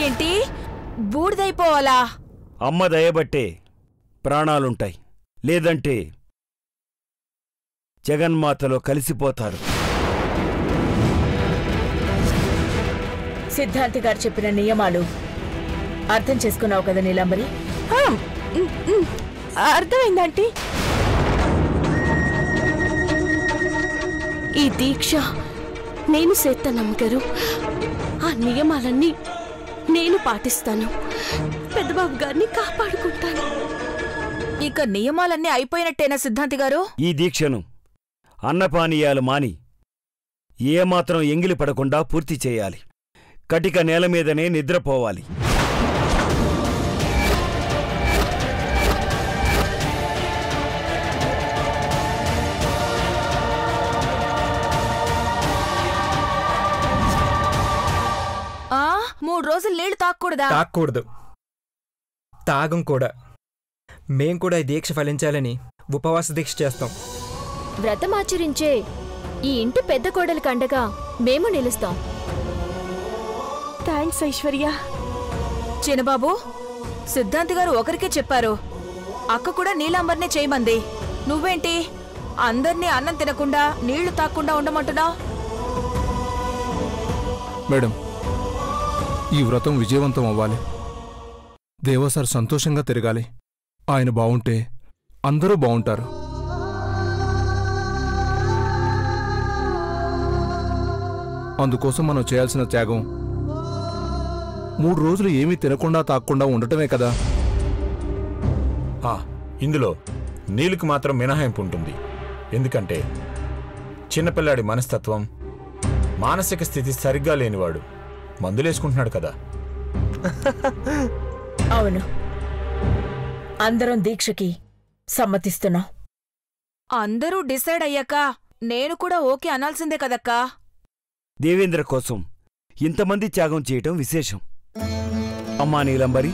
ఏంటి బూడిదైపోవాలా? అమ్మ దయబట్టే ప్రాణాలుంటాయి, లేదంటే జగన్మాతలో కలిసిపోతారు. సిద్ధాంతి గారు చెప్పిన నియమాలు అర్థం చేసుకున్నావు కదా నీలంబరి? అర్థమైందంటీ. ఈ దీక్ష నేను చేస్తానమ్మ గారు. ఆ నియమాలన్నీ నేను పాటిస్తాను. పెద్దబాబు గారిని కాపాడుకుంటాను. ఇక నియమాలన్నీ అయిపోయినట్టేనా సిద్ధాంతి గారు? ఈ దీక్షను అన్నపానీయాలు మాని ఏమాత్రం ఎంగిలి పడకుండా పూర్తి చేయాలి. కటిక నేల మీదనే నిద్రపోవాలి. ఆ 3 రోజులు నీళ్లు తాగకూడదా? తాగకూడదు, తాగం కూడా. మేం కూడా ఈ దీక్ష ఫలించాలని ఉపవాస దీక్ష చేస్తాం. వ్రతమాచరించే ఈ ఇంటి పెద్ద కోడలి కండగా మేము నిలుస్తాం. థ్యాంక్స్ ఐశ్వర్య. చిన్నబాబు, సిద్ధాంతి గారు ఒకరికే చెప్పారు, అక్క కూడా నీలాంబర్నే చేయమంది. నువ్వేంటి అందర్నీ అన్నం తినకుండా నీళ్లు తాగకుండా ఉండమంటున్నావు? మేడం, ఈ వ్రతం విజయవంతం అవ్వాలి. దేవసార్ సంతోషంగా తిరగాలి. ఆయన బావుంటే అందరూ బావుంటారు. అందుకోసం మనం చేయాల్సిన త్యాగం 3 రోజులు ఏమీ తినకుండా తాగకుండా ఉండటమే కదా. ఇందులో నీలుకు మాత్రం మినహాయింపు ఉంటుంది. ఎందుకంటే చిన్నపిల్లాడి మనస్తత్వం, మానసిక స్థితి సరిగ్గా లేనివాడు మందులేసుకుంటున్నాడు కదా. అవును, అందరం దీక్షకి సమ్మతిస్తున్నాం. అందరూ డిసైడ్ అయ్యాక నేను కూడా ఓకే అనాల్సిందే కదక్కా. దేవేంద్ర కోసం ఇంతమంది త్యాగం చేయటం విశేషం. అమ్మా నీలంబరి,